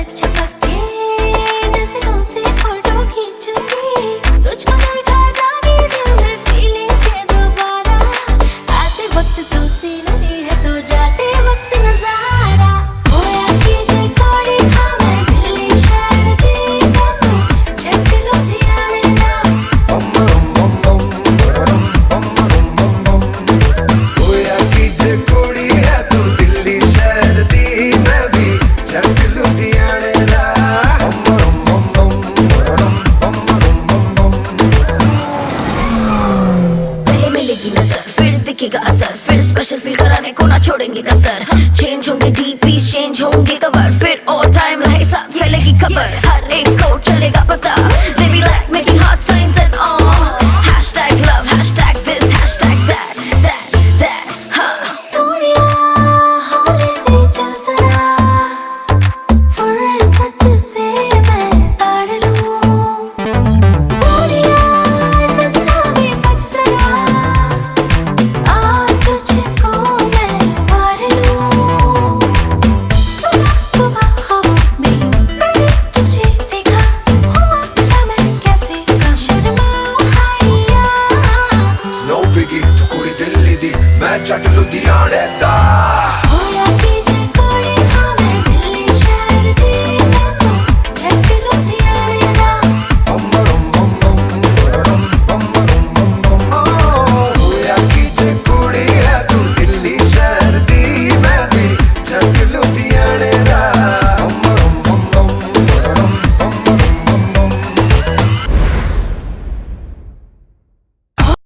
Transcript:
झलक झपक के नजरों से फोटो खींचूंगी, तुझको देखा जागी दिल में फीलिंग से दोबारा। आते वक्त तो सीनरी है तो जाते वक्त नजारा। होया कीजे कोड़ी हाँ मैं दिल्ली शहर दी तू झट लुधियाने ना। होया कीजे कोड़ी है तू दिल्ली शहर दी मैं भी झट लुधियाने ना। पहले मिलेगी नजर फिर दिखेगा असर, फिर स्पेशल फील कराने को ना छोड़ेंगे कसर। चेंज होंगे